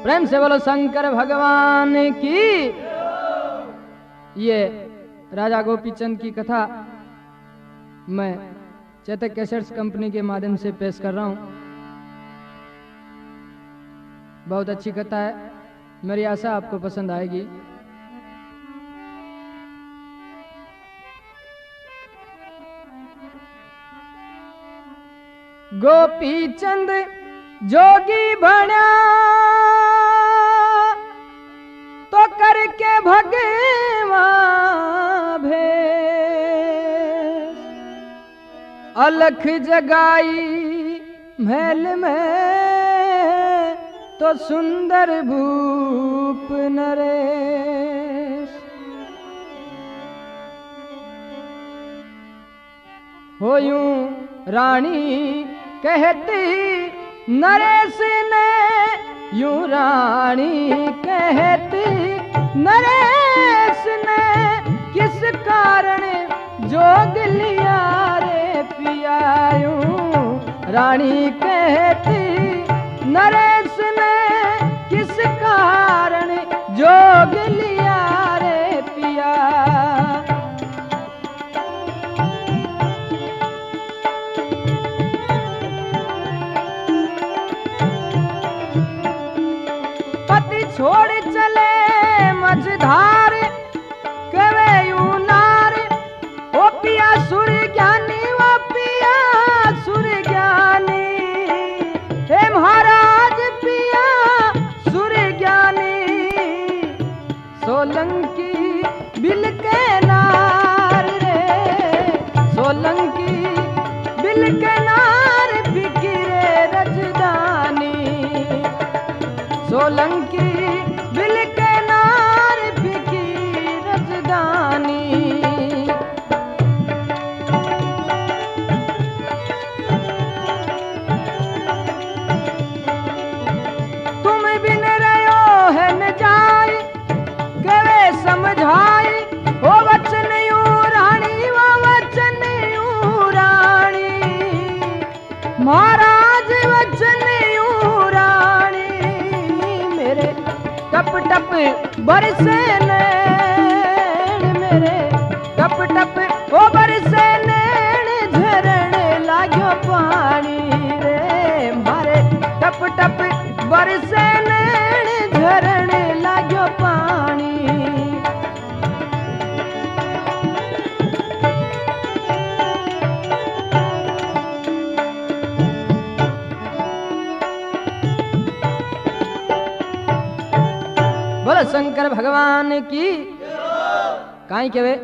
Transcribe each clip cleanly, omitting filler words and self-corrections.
प्रेम से बोलो शंकर भगवान की। ये राजा गोपीचंद की कथा मैं चेतक कैसेट्स कंपनी के माध्यम से पेश कर रहा हूं। बहुत अच्छी कथा है, मेरी आशा आपको पसंद आएगी। गोपीचंद जोगी बना तो करके भगवान भेष, अलख जगाई महल में तो सुंदर भूप नरेश। होयूं रानी कहती नरेश ने, यूं रानी कहती नरेश ने, किस कारण जोग लिया रे पिया। यूं रानी कहती नरेश ने, किस कारण जोग लिया रे पिया। पति छोड़ चले मझधार, कवे यूं नार, ओ पिया सुर ज्ञानी, ओ पिया सुर ज्ञानी। हे महाराज पिया सुर ज्ञानी, सोलंकी बिल के नार रे, सोलंकी बिल के नार फिकिरे रजदानी। सोलंकी बिल के नार फिकी रजदानी। तुम बिन रहो है न जाय, कवे समझाई, हो वचन यूं रानी, वो वचन यूं रानी। महाराज वचन यूं रानी, टप टप बरसे नैन मेरे, टप टप ओ बरसे नैन, झरने लाग्यो पानी रे मारे। टप टप बरसे नैन, झरने लाग्यो पानी। बोलो शंकर भगवान की। काई केवे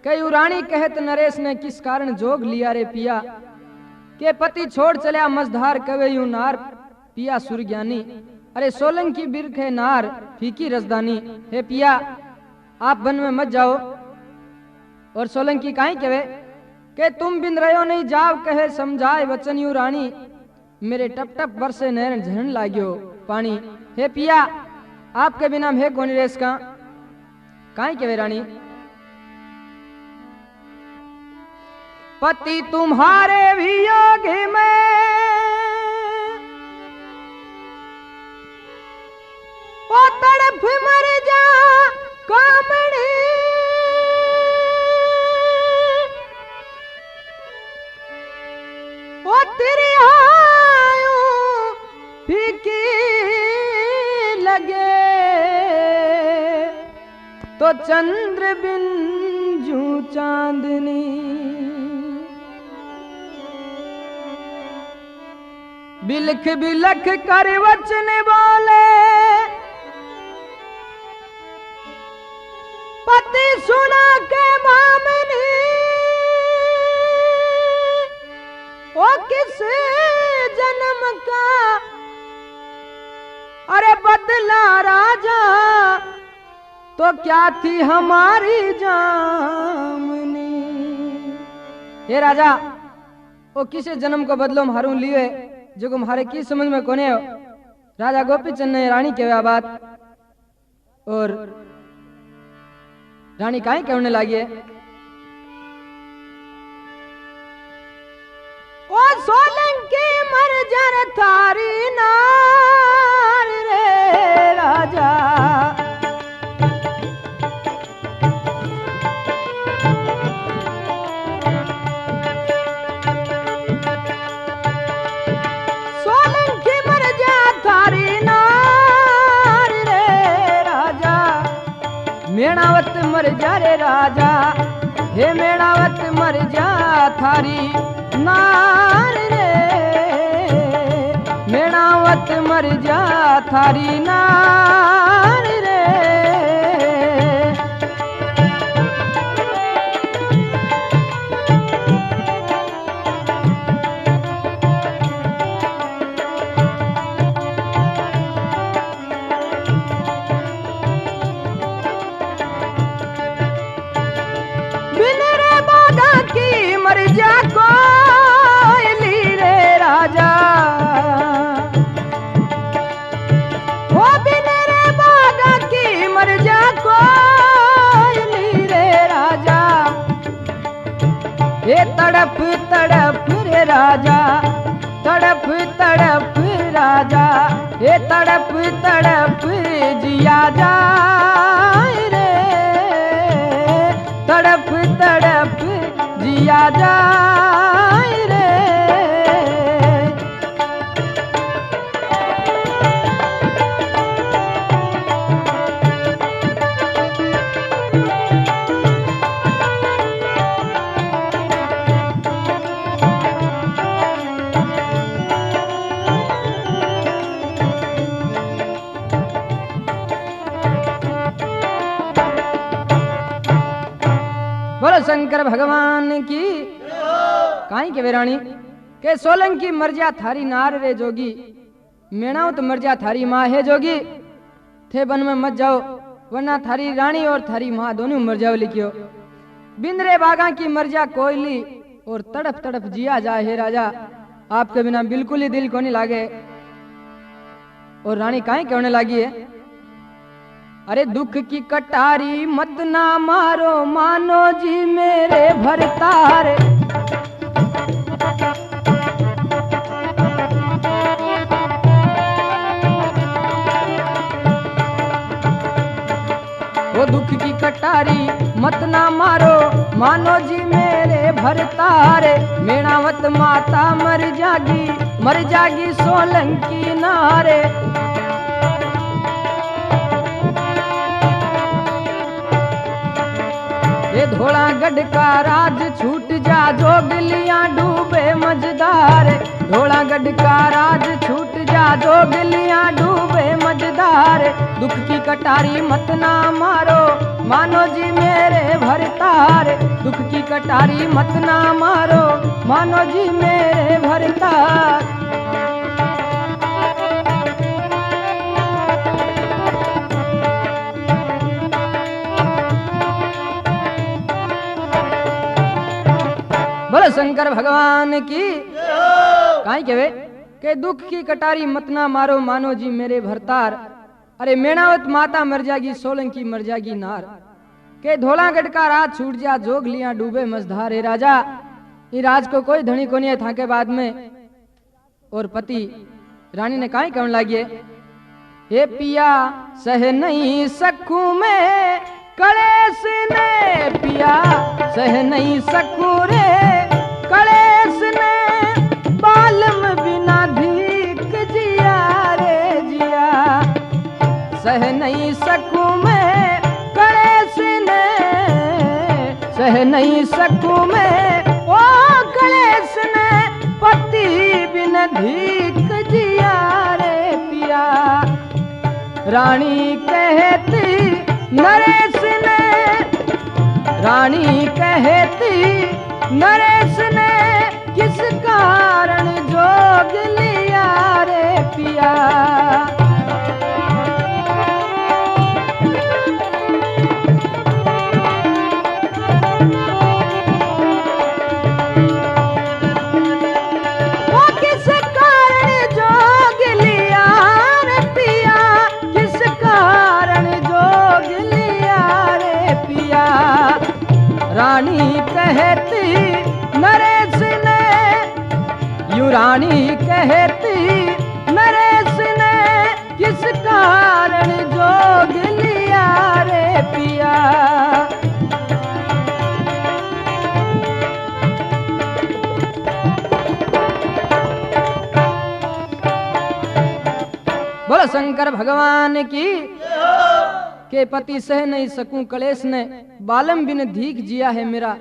कई रानी कहत नरेश ने, किस कारण जोग लिया रे पिया। के पति छोड़ चलिया मझधार, कवे यूं नार पिया सुर ज्ञानी। अरे सोलंकी बिरख है नार फीकी रजदानी। हे पिया आप वन में मत जाओ। और सोलंकी काई केवे के तुम बिन रहो नहीं जाओ, कहे समझाए वचन यूं रानी। मेरे टप टप बरसे नैन, झरन लाग्यो पानी। हे पिया आपके बिना है कौन रेस का। काई के वे रानी पति तुम्हारे वियोग में, ओ तड़फ मर जा कामड़ी। ओ तेरे आयु फीकी लगे, तो चंद्र बिन जू चांदनी। बिलख बिलख कर वचन बोले, पति सुना के मामनी। ओ किस जन्म का अरे बदला राजा, तो क्या थी हमारी जामनी। हे राजा ओ किसे जन्म को बदलो मारू लिए, जो तुम्हारे की समझ में कोने हो। राजा गोपीचंद ने रानी के बात, और रानी काहे कहने लगी है। ओ सोलंकी मर जर थारी नार रे, मेणावत मर जा रे राजा, हे मेणावत मर जा थारी नार रे, मेणावत मर जा थारी नार रे। मर जा कोयली रे राजा, वो बिन रे बागा की मर जा कोयली रे राजा, ये तड़प तड़प रे राजा, तड़प तड़प राजा, ये तड़प तड़प जिया जाए रे, तड़प तड़प जिया जाए रे। बोलो शंकर भगवान की। काई के वेराणी के सोलंकी मर जा थारी नार रे जोगी, मेणाओ तो मर जा थारी माँ है जोगी, थे बन में मत जाओ वरना थारी रानी और थारी माँ दोनों मर जाओ लिखियो। बिंदरे बागा की मर जा कोयली और तड़प तड़प जिया जाए हे राजा, आपके बिना बिल्कुल ही दिल को नहीं लागे। और रानी काई कहने लगी है, अरे दुख की कटारी मत ना मारो मानो जी मेरे भरतार, वो दुख की कटारी मत ना मारो मानो जी मेरे भरतार, मेणावत माता मर जागी सोलंकी नारे। ये धोला गढ़ का राज छूट जा जोगलियां डूबे मझदार, धोला गढ़ का राज छूट जा जोगलियां डूबे मझदार, दुख की कटारी मत ना मारो मानो जी मेरे भरतार, दुख की कटारी मत ना मारो मानो जी मेरे भरतार। बोलो शंकर भगवान की। काई कहवे के दुख की कटारी मत ना मारो मानो जी मेरे भरतार, अरे मेणावत माता मर जागी सोलंकी मर जागी नार, के धोलागढ़ का राज छूट जा जोग लिया डूबे मझधार। हे राजा ये राज को कोई धनी को नहीं है था के बाद में। और पति रानी ने काई कहने लगी, हे पिया सह नहीं सकूं मैं कलेश ने, पिया सह नहीं सकूं रे कलेश ने, बालम बिना धीक जिया रे जिया, सह नहीं सकूं मैं कलेश ने, सह नहीं सकूं मैं ओ कलेश ने, पति बिन धीक जिया रे पिया। रानी कहती नरेश ने, रानी कहती नरेश ने, किस कारण जोग लिया रे पिया। वो किस कारण जोग लिया रे पिया, किस कारण जोग लिया रे पिया। रानी कहती नरेश ने, यूं रानी कहती नरेश ने, किस कारण जोग लिया रे पिया। बोलो शंकर भगवान की। के पति सह नहीं सकूं कलेश ने, बालम बिन धीक जिया है मेरा।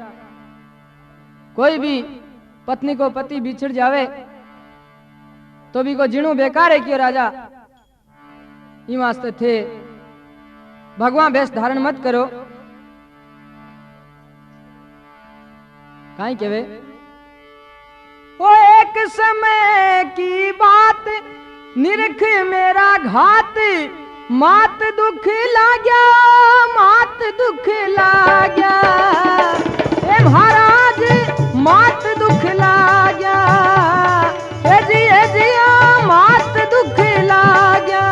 कोई भी पत्नी को पति बिछड़ जावे तो भी को जीणु बेकार है क्यों राजा। ई वास्ते थे भगवान भेष धारण मत करो। काई केवे वो एक समय की बात निरख मेरा घात, मात दुख लाग्या, मात दुख लाग्या। ए महाराज मात दुख लाग्या, ए जी मात दुख लाग्या।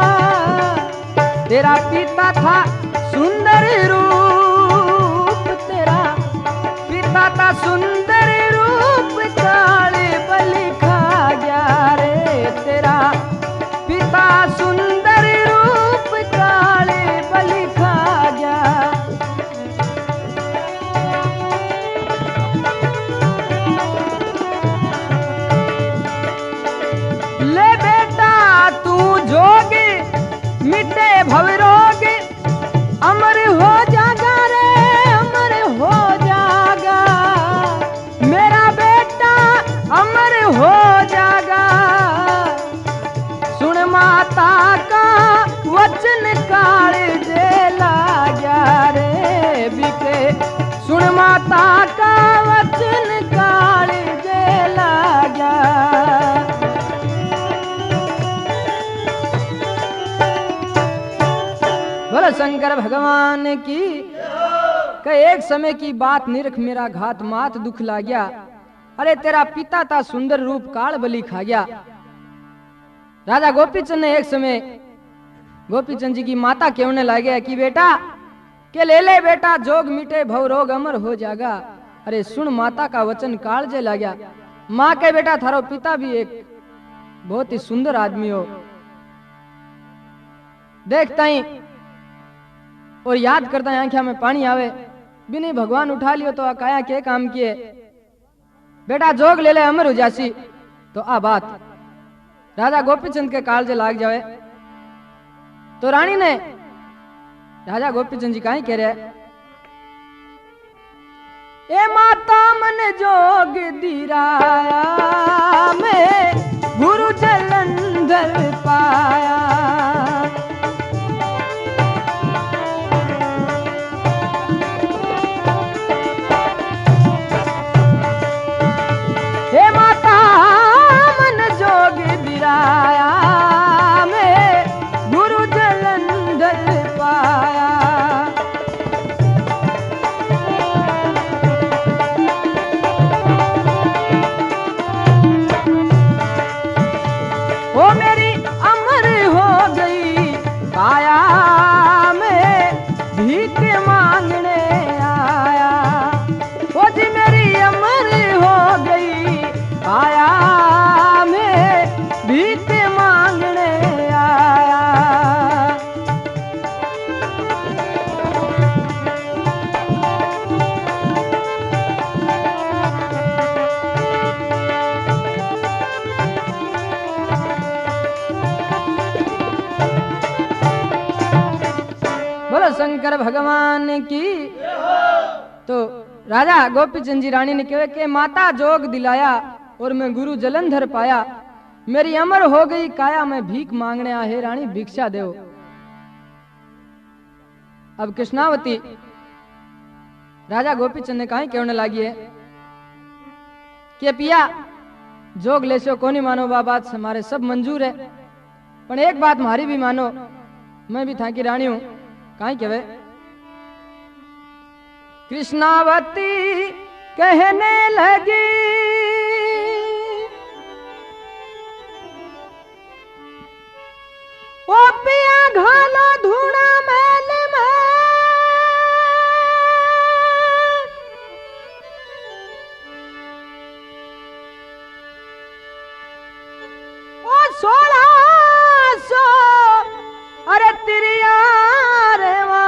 तेरा पिता था सुंदर रूप, तेरा पिता था सुंदर रूप, काले बलि खा गया रे। तेरा पिता सुंदर रूप, काले बलि खा गया। ले बेटा तू जोग, मिटे भवरोग, अमर हो जागा रे, अमर हो जागा। मेरा बेटा अमर हो जागा। सुन माता का वचन काले जेला जा रे बिके। सुन माता का वचन काले जेला जा। बोलो शंकर भगवान की। एक समय की बात निरख मेरा घात, मात दुख ला गया। अरे तेरा पिता था सुंदर रूप, काल बलि खा गया। राजा गोपीचंद ने एक समय गोपीचंद जी की माता कहने लगे कि बेटा के ले बेटा, जोग मिटे भव रोग, अमर हो जागा। अरे सुन माता का वचन, काल जे ला गया। माँ के बेटा थारो पिता भी एक बहुत ही सुंदर आदमी हो, देखता ही और याद करता है आंखिया में पानी आवे। बिनी भगवान उठा लियो तो काया के काम किए। बेटा जोग ले ले, अमर हो जासी। तो आ बात राजा गोपीचंद के काल जे लाग जावे। तो रानी ने राजा गोपीचंद जी काई कह रहे, ए माता मन जोग दिराया, मैं गुरु जलंधर पाया। आया मैं गुरु जलंधर पाया। वो मेरी अमर हो गई काया, मैं भीख मांगने आया। वो जी मेरी अमर हो गई काया, भीख मांगने आया। बोलो शंकर भगवान की। तो राजा गोपीचंद जी रानी ने कहा कि माता जोग दिलाया और मैं गुरु जलंधर पाया। मेरी अमर हो गई काया, मैं भीख मांगने आ हे रानी भिक्षा देव। अब कृष्णावती राजा गोपीचंद ने कहा कहने लगी है कि पिया जोग ले सो कोनी मानो, बा बात हमारे सब मंजूर है, पर एक बात हमारी भी मानो, मैं भी था की रानी हूं। कहा कहवे कृष्णावती कहने लगी, ओ पिया घालो धूना मैल में, ओ 1600 अरे तिरिया रेवा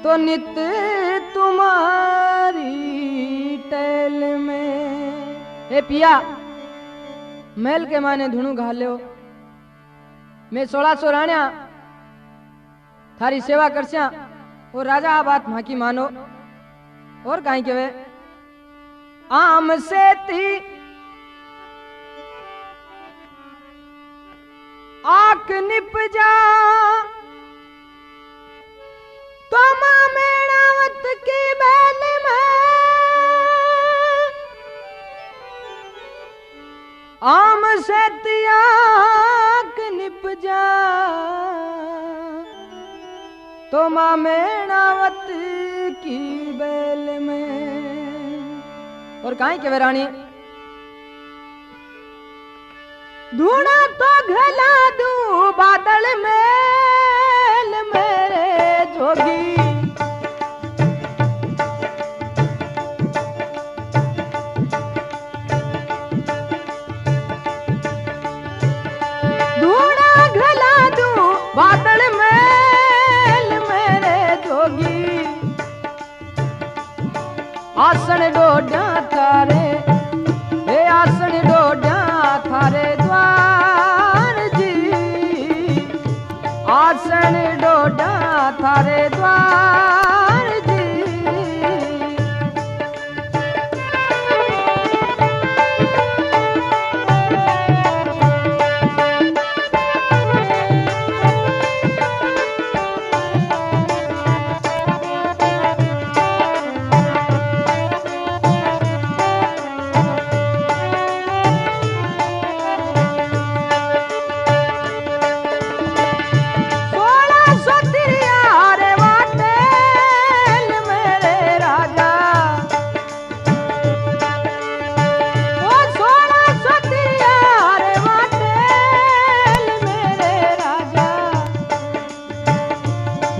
तो नित तुम्हारी टेल में। ए पिया मैल के माने धुणु घाल्यो, मैं 1600 राण्या थारी सेवा करस्या और राजा आ बात मां की मानो और काई केवे आम से ती आक निप जा तो मां मेणावत की बैल में आम से तियाक निप जा तो मां मेणावत की बैल में। और काई के रानी धूना तो घला दूं बादल मेल मेरे जोगी धूना घला दूं बादल मेल मेरे जोगी आसन डोडा थारे हे आसन डोडा थारे द्वार जी आसन डोडा थारे द्वार जी।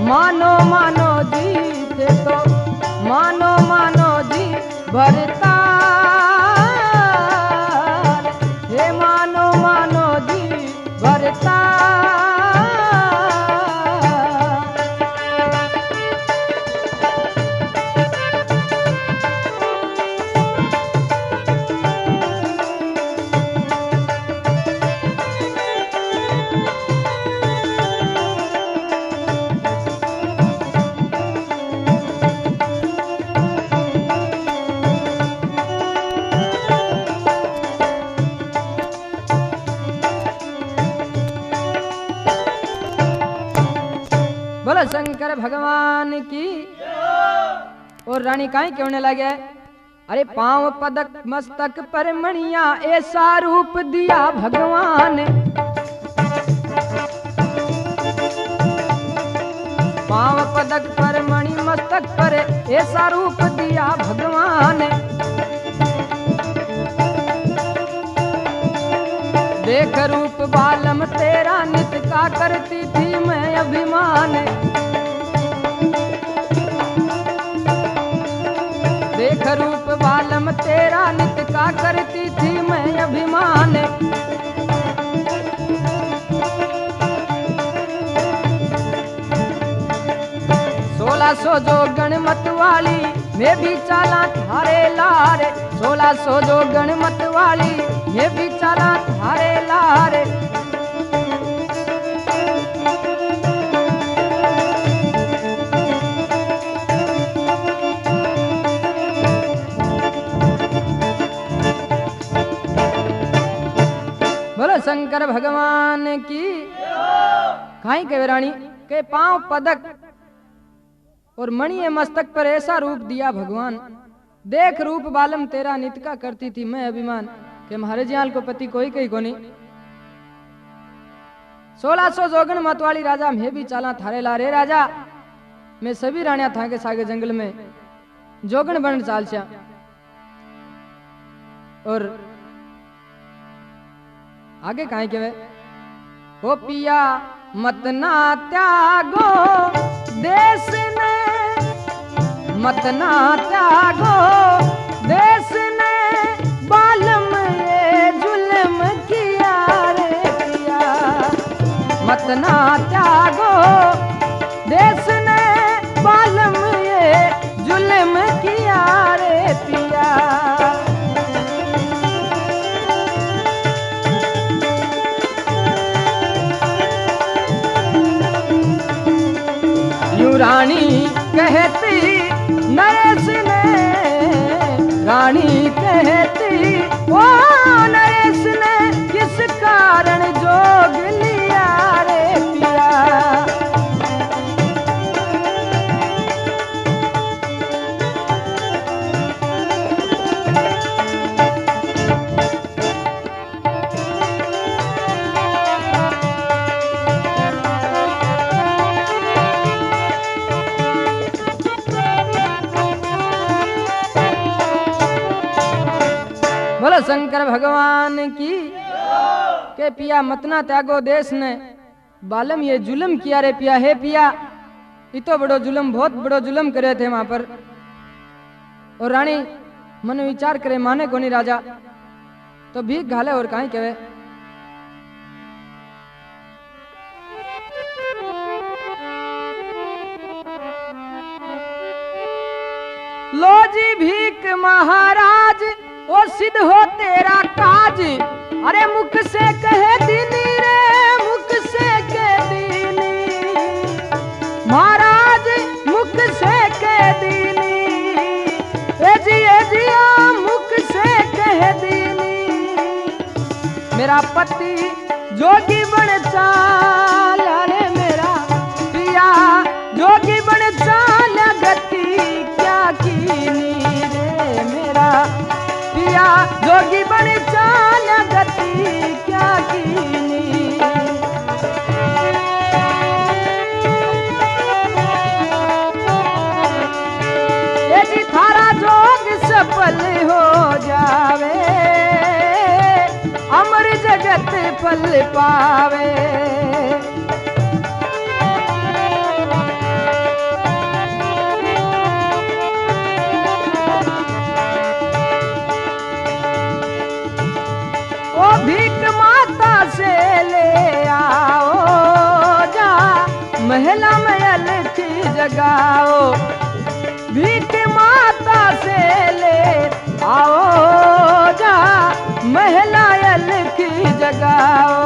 मानो मानो जी थे तो मानो मानो जी भरता हे मानो मानो जी भरता। बोलो शंकर भगवान की। और रानी काई कहने लगे अरे पांव पदक मस्तक पर मणिया ऐसा रूप दिया भगवान पांव पदक पर मणि मस्तक पर ऐसा रूप दिया भगवान देख रूप बालम तेरा नित का करती थी मैं अभिमान देख रूप बालम तेरा नित का करती थी मैं अभिमान। 1600 जो गणमत वाली मैं भी चाला थारे लारे 1600 जो गणमत वाली मैं भी चाला थारे लारे बोलो शंकर भगवान की। काई के रानी के पांव पदक और मणि मस्तक पर ऐसा रूप दिया भगवान देख रूप बालम तेरा नित का करती थी मैं अभिमान के महारे जियाल को पति कोई कही कोनी 1600 जोगन मतवाली राजा मैं भी चाला थारे ला रे राजा मैं सभी रानिया था के सागे जंगल में जोगन बन चालचा और आगे काहे के वे ओ पिया मत ना त्यागो देश ने मत ना त्यागो देश ने बालम ये जुल्म किया रे पिया मत ना त्यागो देश ने बालम ये जुल्म किया रे पिया। रानी कहती नरेश ने, रानी कहती ओ नरेश ने किस कारण जोग लिया रे पिया। बोलो शंकर भगवान की के पिया मतना त्यागो देश ने बालम ये जुल्म किया रे पिया। हे पिया इतो बड़ो जुल्म, बहुत बड़ो जुल्म करे थे वहां पर। और रानी मन विचार करे माने कोनी राजा तो भीख घाले और काई कहे। लो जी भीख महाराज ओ सिद्ध हो तेरा काज। अरे मुख से कहे दीनी रे, मुख से कह दीनी महाराज, मुख से कह दीनी ए जी मुख से कह दीनी। मेरा पति जोगी बन चाल, अरे मेरा पिया जोगी बन चाल, गति क्या कीनी रे मेरा पिया जोगी बन चाल, गति क्या कीनी। यदि थारा जोग सफल हो जावे, अमर जगत फल पावे। भीख माता से ले आओ जा, महिला में अलख जगाओ। भीख माता से ले आओ जा, महिला अलख जगाओ।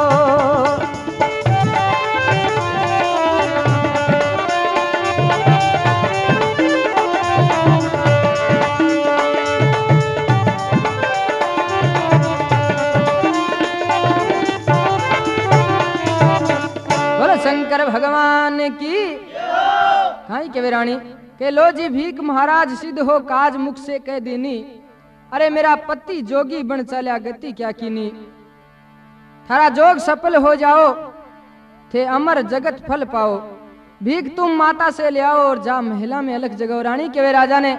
शंकर भगवान की काई के रानी के लो जी भीख महाराज सिद्ध हो काज, मुख से कह दीनी। अरे मेरा पति जोगी बन चला, गति क्या कीनी। थारा जोग सफल हो जाओ, थे अमर जगत फल पाओ। भीख तुम माता से ले आओ और जा महिला में अलग जगाओ। रानी के राजा ने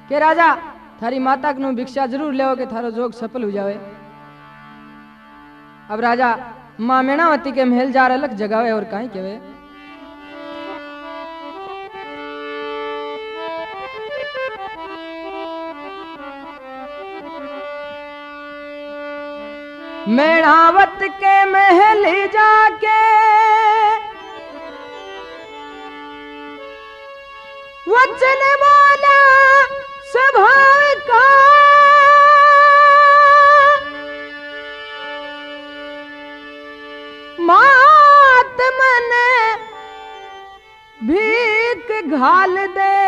के राजा थारी माता को भिक्षा जरूर ले के थारो जोग सफल हो जावे। अब राजा मां मेणावती के महल जार अलग जगावे और काई केवे। मेणावत के महल जाके वचन बोला सभा का, मात मन भीख घाल दे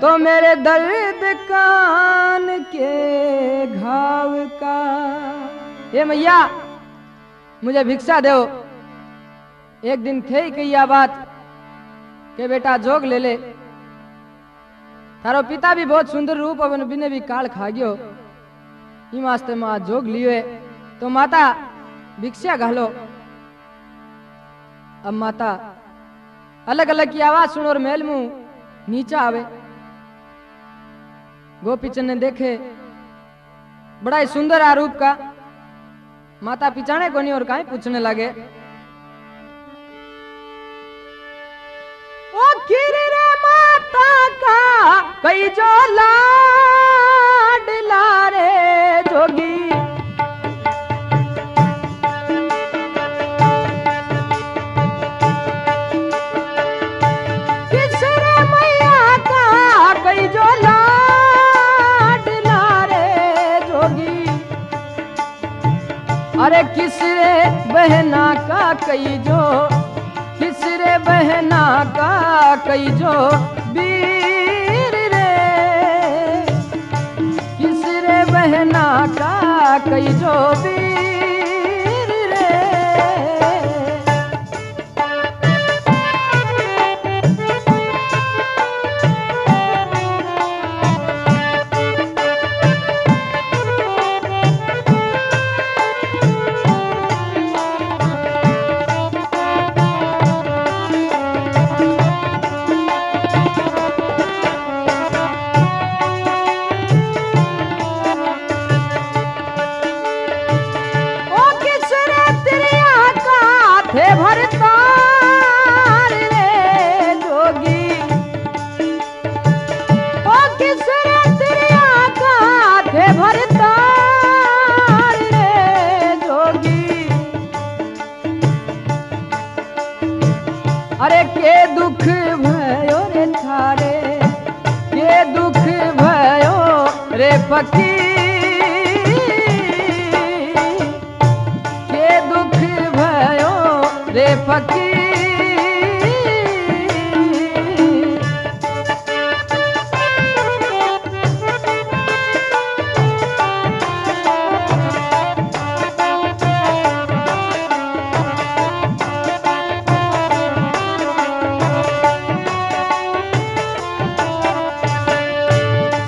तो मेरे दर्द कान के घाव का। हे मैया मुझे भिक्षा दो। एक दिन थे ही कही बात के बेटा जोग ले ले, थारो पिता भी बहुत सुंदर रूप और बिने भी काल खा गयो। ई वास्ते मां जोग लियो तो माता भिक्षा घालो। अब माता अलग अलग की आवाज सुन और महल मुंह नीचा आवे। गोपीचंद ने देखे बड़ा ही सुंदर आरूप का। माता पिछाने को नहीं और काई पूछने लगे। ओ खीर रे माता का कई जो लाड लारे जोगी, किस रे मैया का कई जो लाड लारे जोगी। अरे किस रे बहना का कई जो, किस किसरे बहना का कई जो वीर रे, किसरे बहना का कई जो वीर रे। थे भरतार रे जोगी, ओ किसरे तिरिया का थे भरतार रे जोगी। अरे के दुख भयो रे थारे, के दुख भयो रे फकीर, के दुख भयो रे फकीर।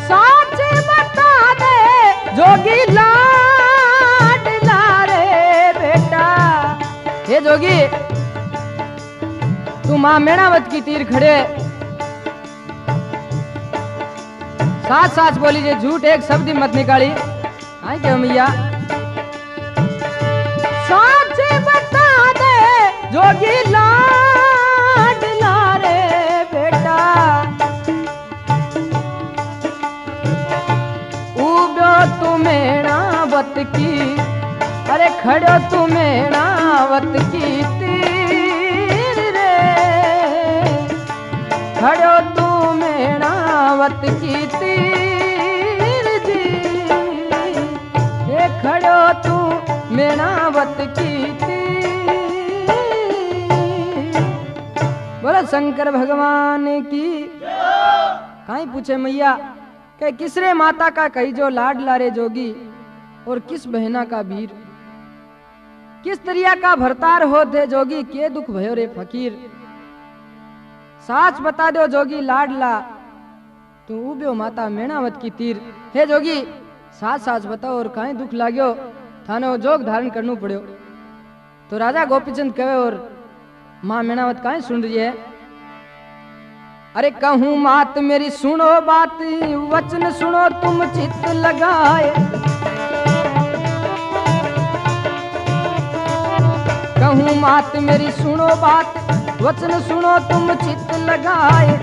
साच बता दे जोगी लाड लारे बेटा। हे जोगी तू मां मेणावत की तीर खड़े, साच साच बोली जे झूठ एक शब्द मत निकाली। आई क्या मैया साच बता दे जोगी लाड लारे बेटा। उबो तू मेणावत की, अरे खड़ो तू मेणावत की तीर रे, खड़ो तू मेणावत की तीर जी, हे खड़ो तू मेणावत की तीर। बोलो शंकर भगवान की। काई पूछे मैया कि किसरे माता का कही जो लाड लारे जोगी, और किस बहना का वीर, किस तरिया का भरतार हो थे जोगी, के दुख भयो रे फकीर। साच बता दो जोगी लाडला, तू उब्यो माता मेणावत की तीर। हे जोगी साच साच बताओ और काई दुख लाग्यो, थानो जोग धारण करनु पड़ो। तो राजा गोपीचंद कहे और मां मेणावत काई सुन रही है। अरे कहूं मात मेरी सुनो बात, वचन सुनो तुम चित्त लगाए। कहूं मात मेरी सुनो बात, वचन सुनो तुम चित्त लगाए।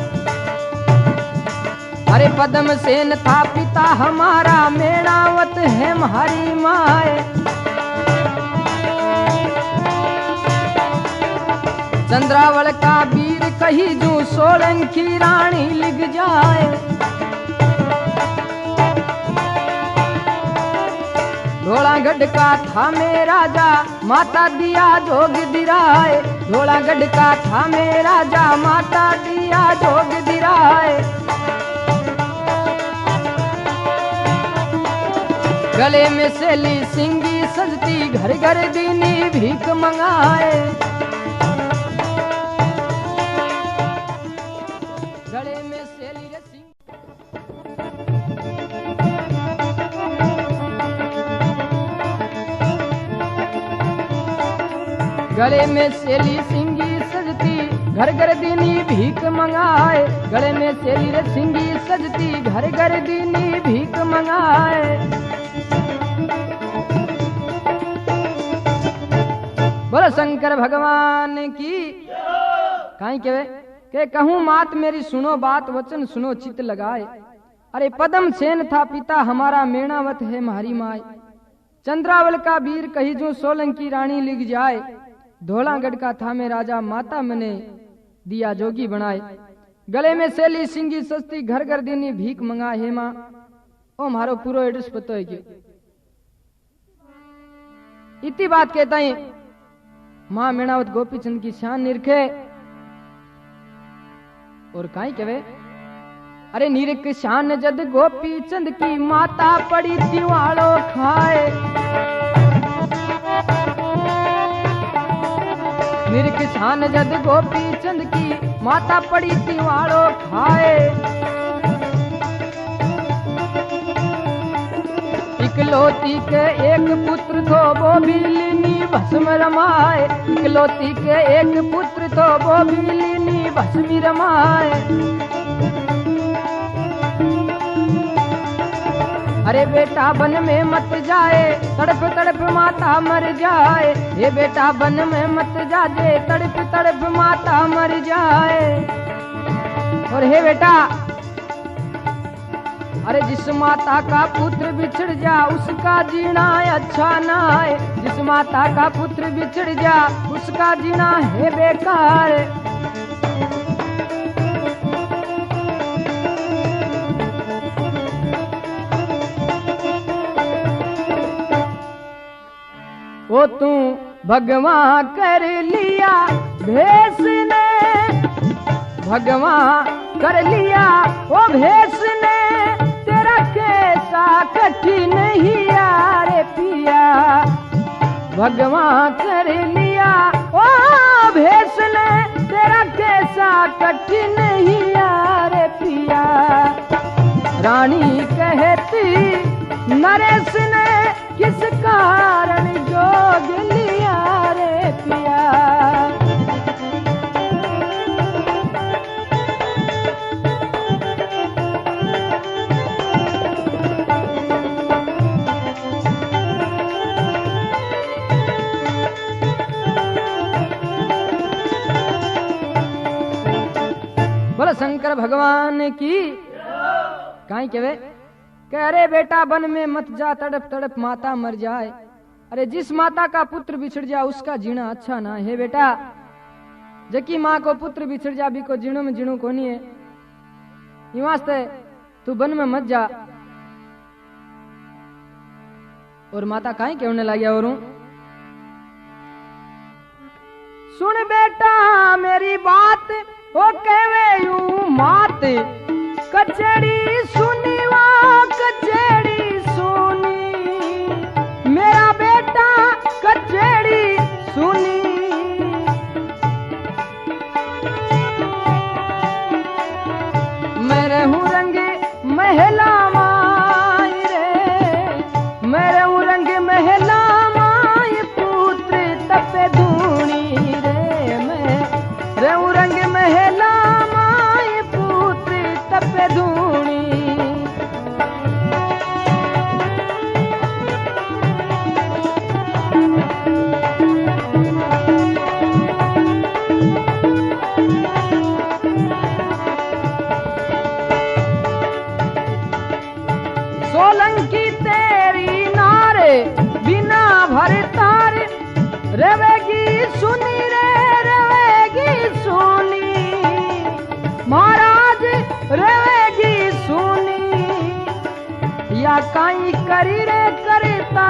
अरे पद्म सेन था पिता हमारा, मेणावत है हमारी माए। चंद्रावल का वीर कही जू, सोलंकी रानी लिख जाए। ढोलागढ़ का था में राजा, माता दिया जोग दिराए। ढोलागढ़ का था में राजा, माता दिया जोग दिराए। गले में सेली सिंगी सजती, घर घर दीनी भीख मंगाए। गले में सेली रे गले में सेली सिंगी सजती, घर घर दीनी भीख मंगाए। गले में सेली रे सिंगी सजती, घर घर दीनी भीख मंगाए। बोलो शंकर भगवान की। काई कहे के कहूं मात मेरी सुनो बात, वचन सुनो चित्त लगाए। अरे पद्म सेन था पिता हमारा, मेणावत है हमारी माई। चंद्रावल का वीर कही जो, सोलंकी रानी लिख जाए। धोलागढ़ का था में राजा, माता मने दिया जोगी बनाए। गले में सेली सिंगी सस्ती, घर घर दीनी भीख मंगा। हे मां ओ मारो पूरो एड्रेस पतो है क्यों? इतनी बात कहता है मां मेणावत गोपीचंद की शान निरखे और काई कहे, अरे निरक्षान जद गोपी चंद की माता पड़ी तिवाड़ो खाए, निरक्षान जद गोपी चंद की माता पड़ी तिवाड़ो खाए, इकलौती के एक पुत्र थो वो बिलनी भस्म रमाए, इकलौती के एक पुत्र थो वो बिलनी भस्म रमाए। अरे बेटा बन में मत जाए, तड़प तड़प माता मर जाए, ये बेटा बन में मत जाए, तड़प तड़प माता मर जाए। और हे बेटा, अरे जिस माता का पुत्र बिछड़ जा उसका जीना अच्छा ना है, जिस माता का पुत्र बिछड़ जा उसका जीना है बेकार। वो तू भगवान कर लिया भेष ने, भगवान कर लिया वो भेष ने, तेरा कैसा कठिन ही यारे पिया, भगवान कर लिया वो भेष ने, तेरा कैसा कठिन ही यारे पिया। रानी कहती नरेश ने किस कारण जोग लिया रे पिया। बोलो शंकर भगवान की। काई कहे, कह रे बेटा बन में मत जा, तड़प तड़प माता मर जाए, अरे जिस माता का पुत्र बिछड़ जा उसका जीना अच्छा ना है बेटा। जकी माँ को पुत्र बिछड़ जा भी को जीणो में जीणो कोनी है, ये वास्ते तू बन में मत जा। और माता काई कहने लगी, और सुन बेटा मेरी बात, वो कहवे यूं मात, कचड़ी सुनी वो कचड़ी सुनी, मेरा बेटा कचड़ी सुनी। मैं रहूं रंग महला माई रे, मैं रहूं रंग महला माई, पुत्र तपे धूनी रे, मैं रहूं रंग महला माई, पुत्र तपे धूनी। सोलंकी तेरी नारे बिना भर तार, रवेगी सुनी रे रवेगी सुनी, महाराज रवेगी सुनी। या काई करी रे करता,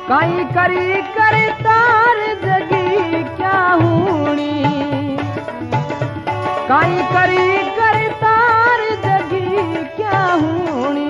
काई करी करतार जगी क्या हूनी, काई करी करतार जगी क्या हूनी।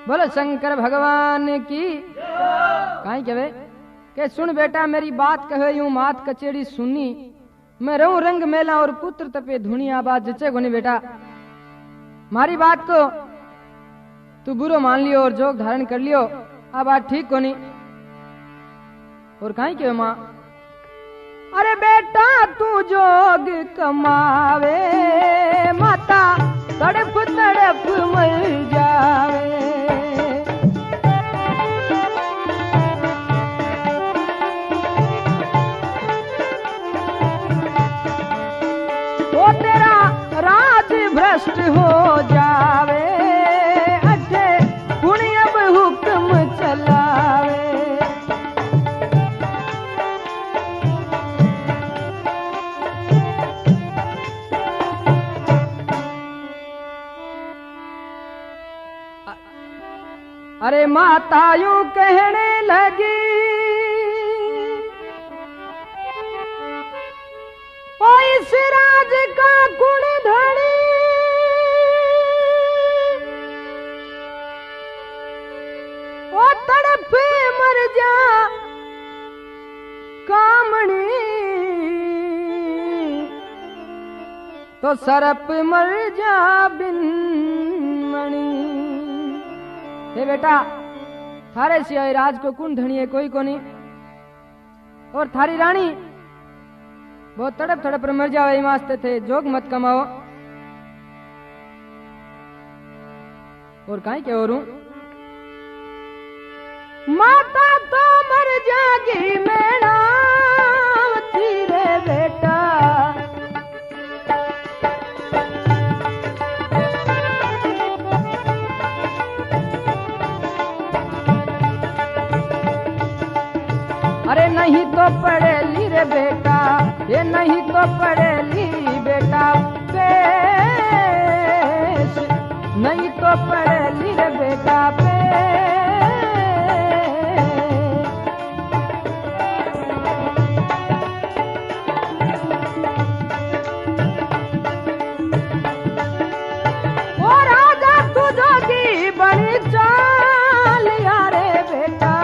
बोलो शंकर भगवान की। काई कहे के सुन बेटा मेरी बात कहे यूं मात कचेड़ी सुनी, मैं रहूं रंग मेला और पुत्र तपे धुनी, आबाद जचे कोनी बेटा। मारी बात को तू बुरो मान लियो और जोग धारण कर लियो, आ बात ठीक कोनी। और काई कहे मां, अरे बेटा तू जोग कमावे, माता तड़प तड़प मर जावे। वो तेरा माता यूं कहने लगी, ओ इस राज का गुण धनी, ओ तड़पे मर जा कामणी, तो सरप मर जा बिन मणि। हे बेटा, थारे सिवाय राज को कुण धनी है कोई को नहीं, और थारी रानी बहुत तड़प तड़प मर जावे वास्ते थे जोग मत कमाओ। और काई के और माता तो मर जागी मेणावती रे बेटा, अरे नहीं तो पढ़ेली रे बेटा, ये नहीं तो पढ़ेली बेटा पेश, नहीं तो पढ़ेली रे बेटा पेश। ओ राजा तू जोगी बड़ी चाल यारे बेटा,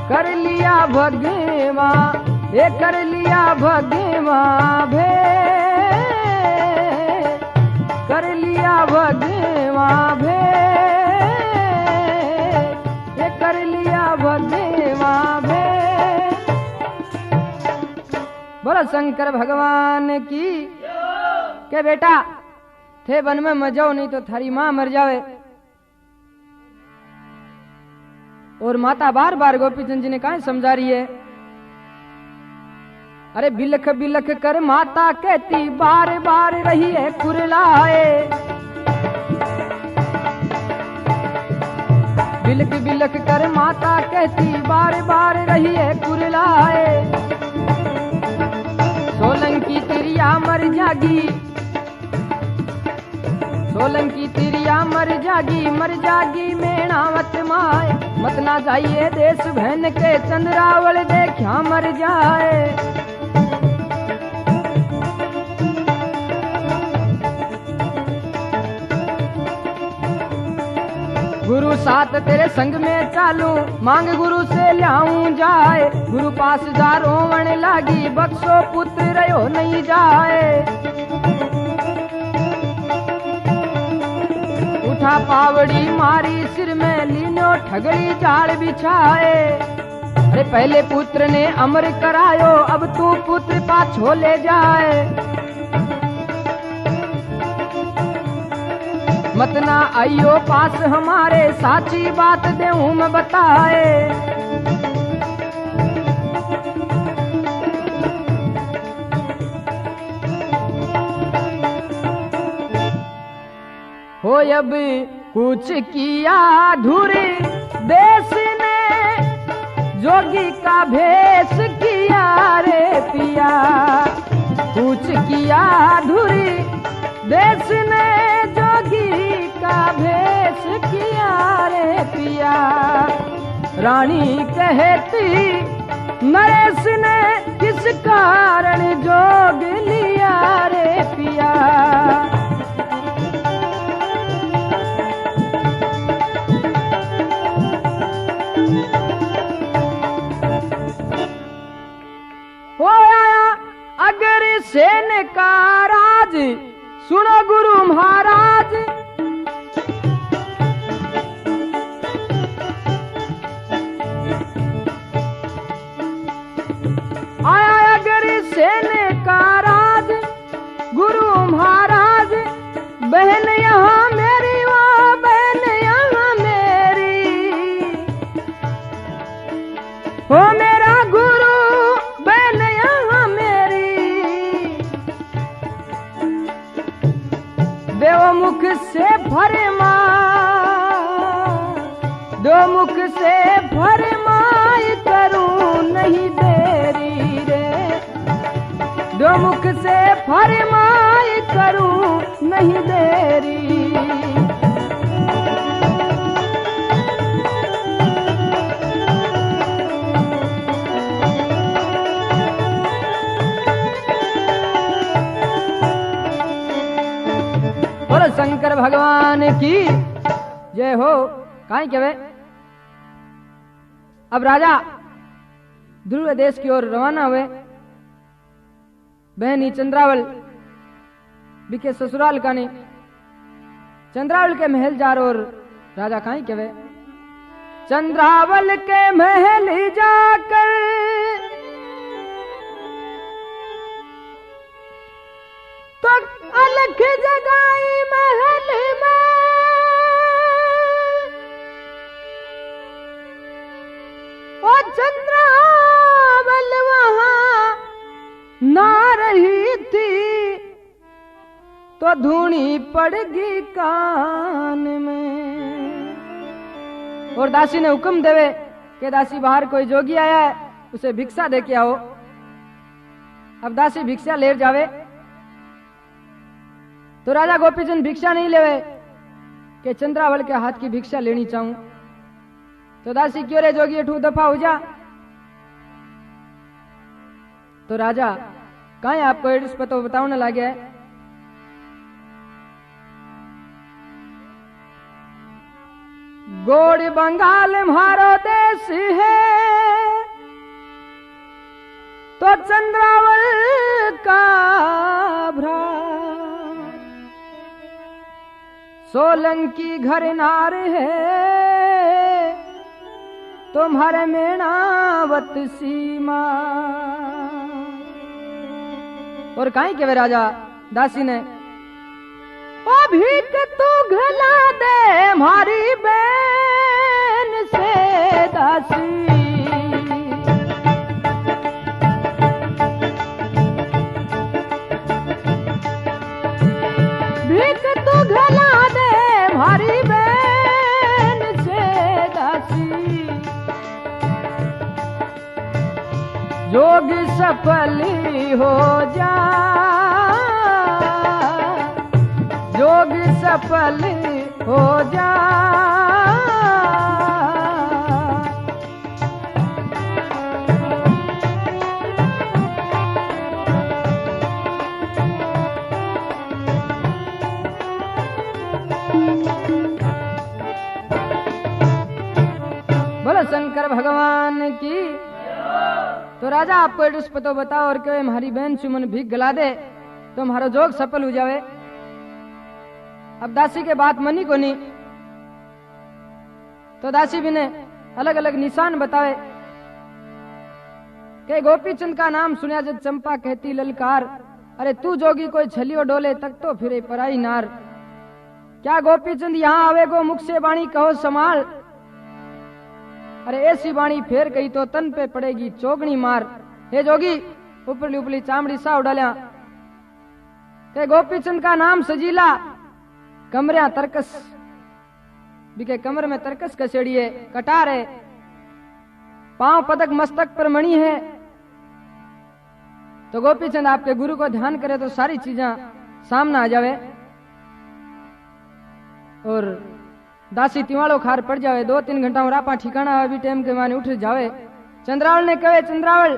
कर लिया भगवा ये कर लिया भगवा भे, कर लिया भगवा भे, ये कर लिया भगवा भे। बोलो शंकर भगवान की। के बेटा थे वन में मजाओ नहीं तो थारी मां मर जावे। और माता बार बार गोपीचंद जी ने कहा समझा रही है, अरे बिलख बिलख कर माता कहती बार बार रही है कुरलाए, बिलख बिलख कर माता कहती बार बार रही है कुरलाए। सोलंकी तिरिया मर जागी, सोलंकी तिरिया मर जागी मेणावत माए, मत ना जाइए देश बहन के चंद्रावल देखा मर जाए। गुरु साथ तेरे संग में चालू, मांग गुरु से लाऊं जाए, गुरु पास जा रोवण लागी, बक्सो पुत्र रहो नहीं जाए। उठा पावड़ी मारी सिर में लीनो ठगड़ी जाल बिछाए, अरे पहले पुत्र ने अमर करायो, अब तू पुत्र पाछो ले जाए। मत ना आइयो पास हमारे, साची बात देऊं मैं बताए। हो अब कुछ किया धुरी देश ने, जोगी का भेष किया रे पिया, कुछ किया धुरी देश ने, जोगी का भेष किया रे पिया। रानी कहती नरेश ने किस कारण जोग लिया रे पिया। हो आया अगर सेन का राज, सुनो गुरु महाराज, आया अगर सेन का राज, गुरु महाराज, बहन यहाँ मेरी वो बहन यहाँ मेरी, हो मेरा गुरु बहन यहाँ मेरी। देव मुख से फरमा, दो मुख से फरमाई करूं नहीं देरी रे, दो मुख से फरमाई करूं नहीं देरी। भगवान की जय हो। काई कहवे अब राजा ध्रुव देश की ओर रवाना हुए। बहनी चंद्रावल बिके ससुराल काने चंद्रावल के महल जार और राजा काई कहवे चंद्रावल के महल जाकर तो अलख जगाई महल में और चंद्रावल वहां ना रही थी तो धूनी पड़ गई कान में। और दासी ने हुक्म देवे कि दासी बाहर कोई जोगी आया है उसे भिक्षा दे के आओ। अब दासी भिक्षा ले जावे तो राजा गोपीचंद भिक्षा नहीं लेवे कि चंद्रावल के हाथ की भिक्षा लेनी चाहूं। तो दासी क्यों रे जोगी ठू दफा हो जा। तो राजा कहीं आपको एड्स पतो बताओ न लगे गोड़ बंगाल म्हारो देश है तो चंद्रावल का भ्रात सोलंकी घर नार है तुम्हारे मेणावत सीमा। और काई के वे राजा दासी ने ओ भीख तू घला दे हमारी बहन से दासी भीख तू घला दे हमारी बहन से दासी जोग सफल हो जा जोग सफल हो जा। बोलो शंकर भगवान की। तो राजा आपको एड्रेस पतो बताओ और कहे हमारी बहन सुमन भीख गला दे तो हमारा जोग सफल हो जावे। अब दासी के बात मनी को नहीं तो दासी भी ने अलग अलग निशान बतावे कि गोपीचंद का नाम सुनिया जब चंपा कहती ललकार अरे तू जोगी कोई छलियो डोले तक तो फिरे पराई नार। क्या गोपीचंद यहाँ आवेगो मुख से वाणी कहो समाल अरे ऐसी वाणी फेर गई तो तन पे पड़ेगी चोगनी मार। हे जोगी उपली उपली चामड़ी सा उड़ालिया के गोपीचंद का नाम सजीला कमरिया तरकस बिके कमर में तरकस कसेड़ी है कटार है पांव पदक मस्तक पर मणि है। तो गोपीचंद आपके गुरु को ध्यान करे तो सारी चीजें सामने आ जावे और दासी तिवाड़ो खार पड़ जावे 2-3 घंटा में रापा ठिकाना अभी टाइम के माने उठ जावे। चंद्रावल ने कहे चंद्रावल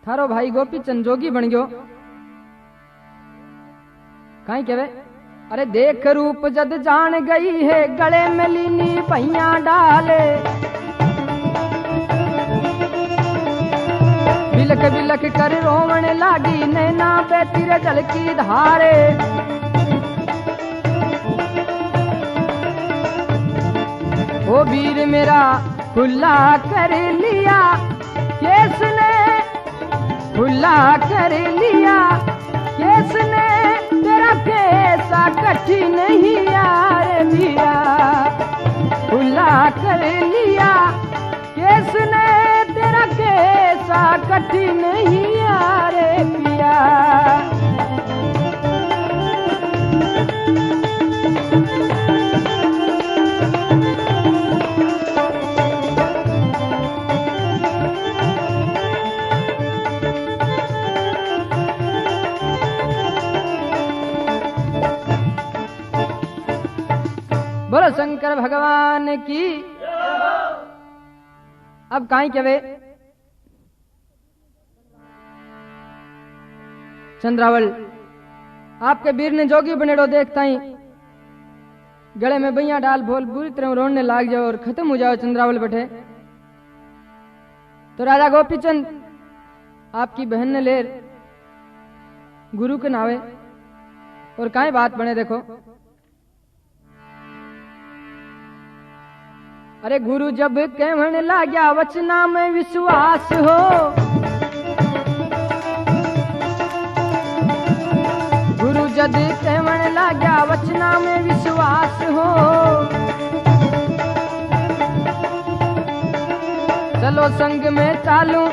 थारो भाई गोपीचंद जोगी बन गयो। काई कहे अरे देख रूप जद जान गई है गले में लीनी पैया डाले बिलक बिलक कर रोवण लागी नैना पे तिर जल की धारे ओ वीर मेरा खुला कर लिया केस ने खुला कर लिया केस ने तेरा कैसा कठिन नहीं यार मीरा खुला कर लिया केस ने तेरा कैसा कठिन नहीं यार पिया। बोलो शंकर भगवान की। अब काई कहे चंद्रावल आपके वीर ने जोगी बनेड़ो देखता ही गले में बैया डाल बोल बुरी तरह रोने लाग जाओ और खत्म हो जाओ चंद्रावल बैठे। तो राजा गोपीचंद आपकी बहन ने ले गुरु के नावे और काई बात बने देखो। अरे गुरु जब कहने लाग्या वचना में विश्वास हो, गुरु जब कहने लाग्या वचना में विश्वास हो, चलो संग में चालू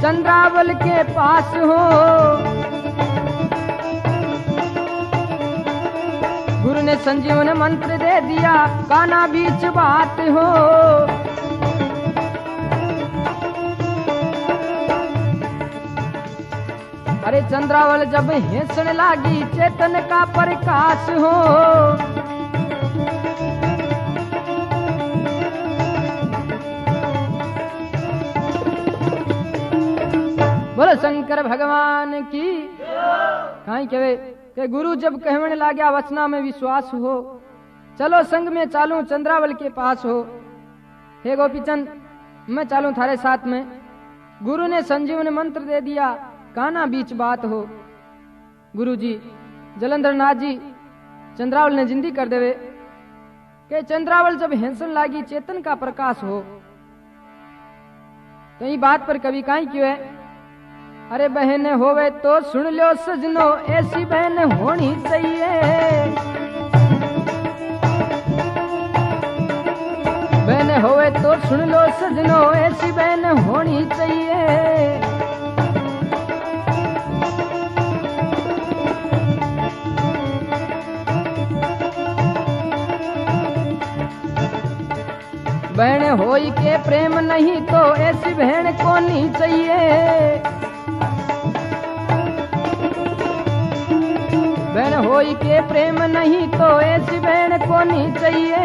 चंद्रावल के पास हो। गुरु ने संजीवन मंत्र दे दिया काना बीच बात हो। अरे चंद्रावल जब हिंसने लागी चेतन का प्रकाश हो, बोलो शंकर भगवान की। कहीं कहे कि गुरु जब कहने लाग्या वचना में विश्वास हो, चलो संग में चालू चंद्रावल के पास हो। हे गोपीचंद मैं चालू थारे साथ में। गुरु ने संजीवन मंत्र दे दिया काना बीच बात हो। गुरु जी जलंधर नाथ जी चंद्रावल ने जिंदी कर देवे कि चंद्रावल जब हिंसन लागी चेतन का प्रकाश हो। तो ये बात पर कवि काई क्यों है। अरे बहन होवे तो सुन लो सजनो ऐसी बहन होनी चाहिए, बहन होवे तो सुन लो सजनो ऐसी बहन होनी चाहिए। बहन होई के प्रेम नहीं तो ऐसी बहन कोनी चाहिए, बहन होई के प्रेम नहीं तो ऐसी बहन कोनी चाहिए।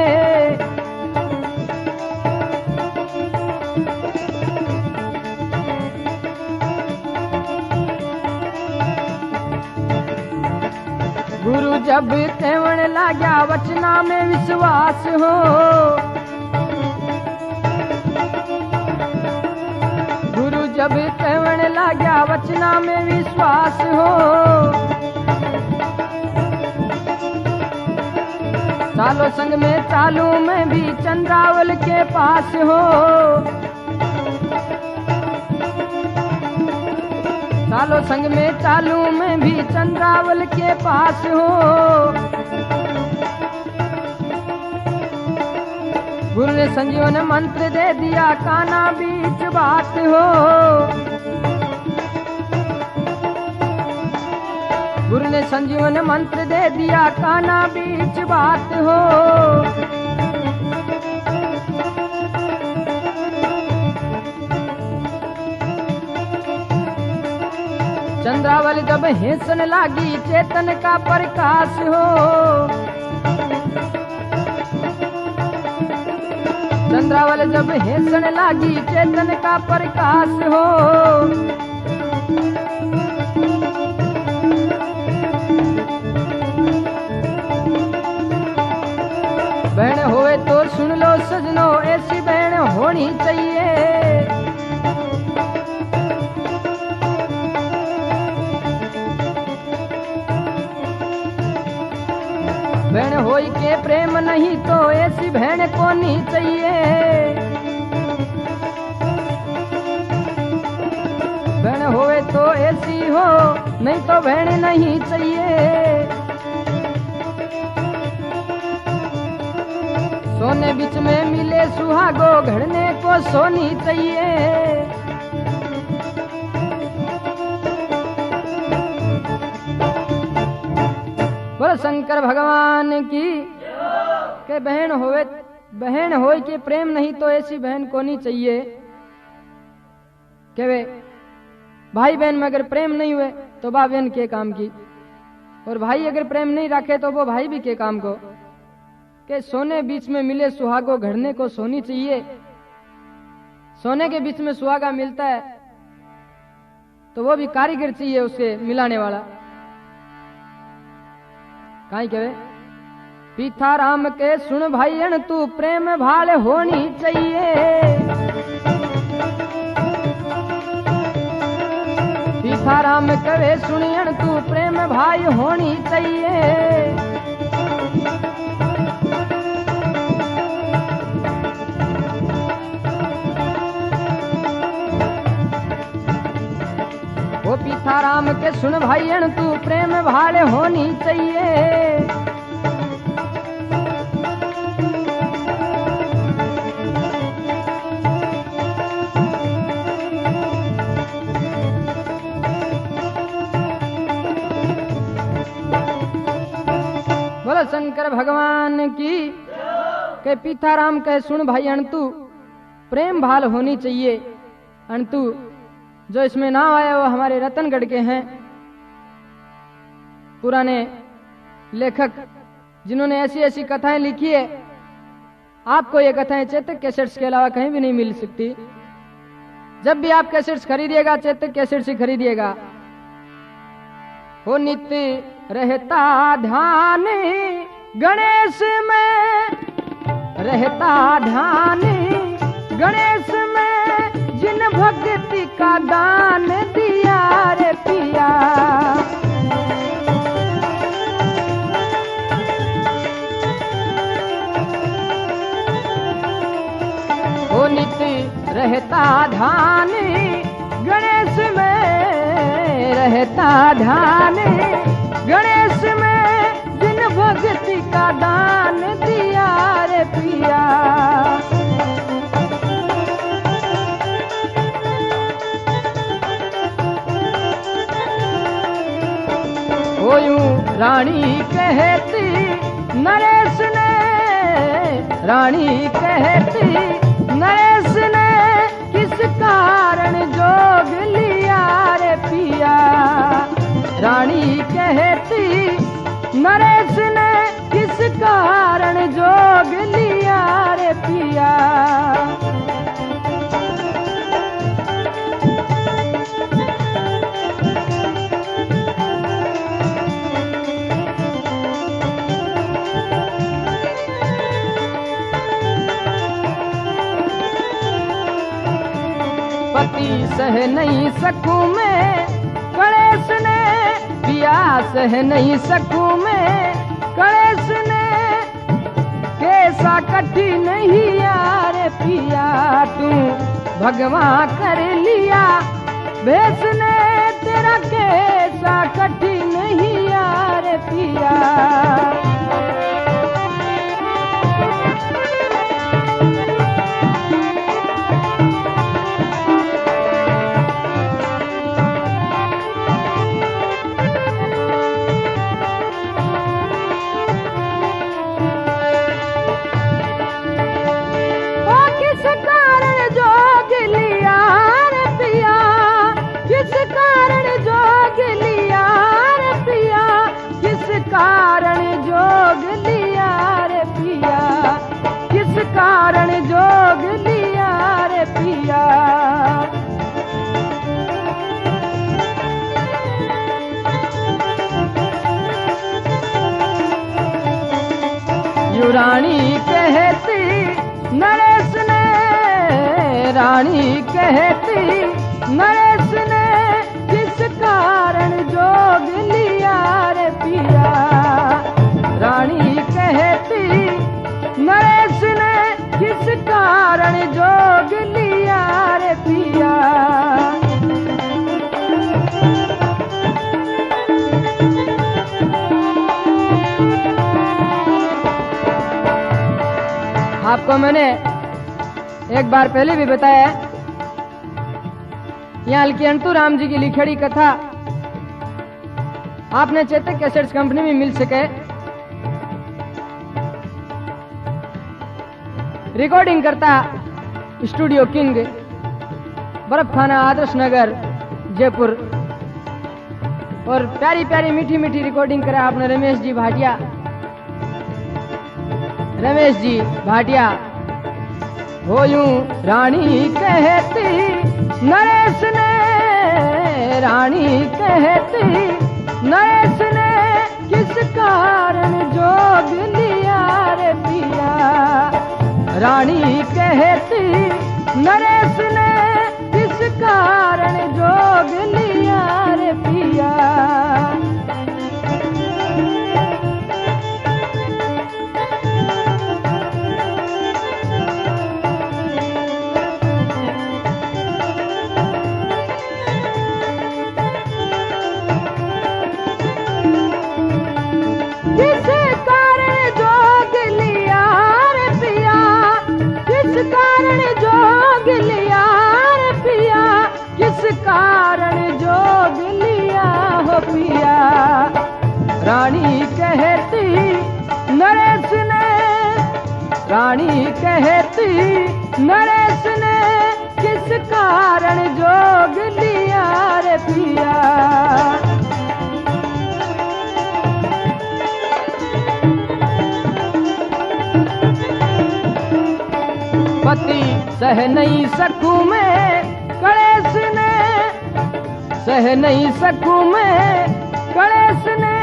गुरु जब कहने लाग्या वचना में विश्वास हो, गुरु जब कहने लाग्या वचना में विश्वास हो, चालो संग में चालू मैं भी चंद्रावल के पास हो। चालो संग में चालू मैं भी चंद्रावल के पास हो। गुरु ने संजीवन मंत्र दे दिया काना बीच बात हो। गुरु ने संजीवन मंत्र दे दिया काना बीच बात हो। चंद्रावल जब हिंसन लागी चेतन का प्रकाश हो, चंद्रावल जब हिंसन लागी चेतन का प्रकाश हो। बहन होवे तो सुन लो सजनो ऐसी बहन होनी चाहिए, बहन होई के प्रेम नहीं तो ऐसी बहन कोनी चाहिए, बहन होवे तो ऐसी हो नहीं तो बहन नहीं चाहिए। सोने बीच में मिले सुहागो घड़ने को सोनी चाहिए, बोलो शंकर भगवान की। के बहन होए के प्रेम नहीं तो ऐसी बहन कोनी चाहिए। के वे भाई बहन में अगर प्रेम नहीं हुए तो बा बहन के काम की, और भाई अगर प्रेम नहीं रखे तो वो भाई भी के काम को। के सोने बीच में मिले सुहागो घड़ने को सोनी चाहिए। सोने के बीच में सुहागा मिलता है तो वो भी कारीगर चाहिए उसके मिलाने वाला। काई कहे पीथा राम के सुन भाईयन तू प्रेम भाल होनी चाहिए। पीथा राम कहे सुनियन तू प्रेम भाई होनी चाहिए। वो पीथा राम के सुन भाईयन तू प्रेम भाल होनी चाहिए। बोलो शंकर भगवान की। के पीथा राम कहे सुन भाई अणतु प्रेम भाल होनी चाहिए। अणतु जो इसमें नाम आया वो हमारे रतनगढ़ के हैं, पुराने लेखक जिन्होंने ऐसी ऐसी कथाएं लिखी है। आपको ये कथाएं चेतक कैसेट्स के अलावा कहीं भी नहीं मिल सकती। जब भी आप कैसेट्स खरीदिएगा चेतक कैसेट से खरीदिएगा। हो नित्य रहता ध्यान गणेश में, रहता ध्यान गणेश में, जिन भक्ति का दान दिया रे पिया। हो नित्य रहता ध्यान गणेश में, रहता ध्यान गणेश में, जिन भक्ति का दान दिया रे पिया। हो यूं रानी कहती नरेश ने, रानी कहती नरेश ने, किस कारण जोग लिया रे पिया। रानी कहती नरेश ने, किस कारण जोग लिया रे पिया। पति सह नहीं सकूं मैं गणेश ने, पिया सह नहीं सकूं मैं गणेश ने, कैसा कठिन नहीं यार पिया। तू भगवान कर लिया भेष ने, तेरा कैसा कठिन नहीं यार पिया। कारण जोग लिया रे पिया। यू रानी कहती नरेश ने, रानी कहती नरेश ने, किस कारण जोग लिया रे पिया। रानी कहती नरेश ने, किस कारण जोग लिया रे पिया। आपको मैंने एक बार पहले भी बताया, यहाँ हल्की अंटू राम जी की लिखड़ी कथा आपने चेतक कैसेट्स कंपनी में मिल सके। रिकॉर्डिंग करता स्टूडियो किंग, बर्फ खाना आदर्श नगर जयपुर। और प्यारी प्यारी मीठी मीठी रिकॉर्डिंग करा आपने रमेश जी भाटिया, रमेश जी भाटिया। हो यूं रानी कहती नरेश ने, रानी कहती नरेश ने, किस कारण जोग लिया पिया। रानी कहती नरेश ने किस कारण जोग लिया रे पिया। किस कारण जोग लिया रे पिया, किस कारण जोग लिया रे पिया, किस कारण जोग लिया हो पिया। रानी कहती नरेश ने, रानी कहती नरेश ने किस कारण जोग लिया रे पिया। पति सह नहीं सकूं मैं कलेश ने, सह नहीं सकूं मैं कलेश ने,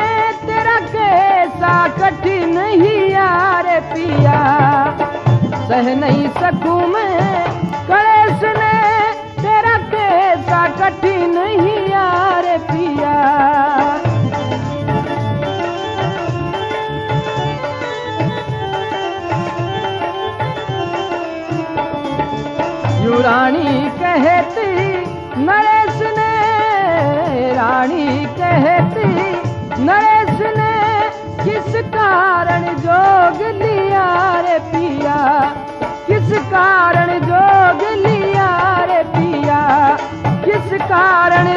तेरा कैसा कठिन ही यार पिया। सह नहीं सकूं मैं कलेश ने, तेरा कैसा कठिन ही यार पिया। यूं रानी कहती नरेश ने, रानी कहती नरेश ने किस कारण जोग लिया रे पिया, किस कारण जोग लिया रे पिया, किस कारण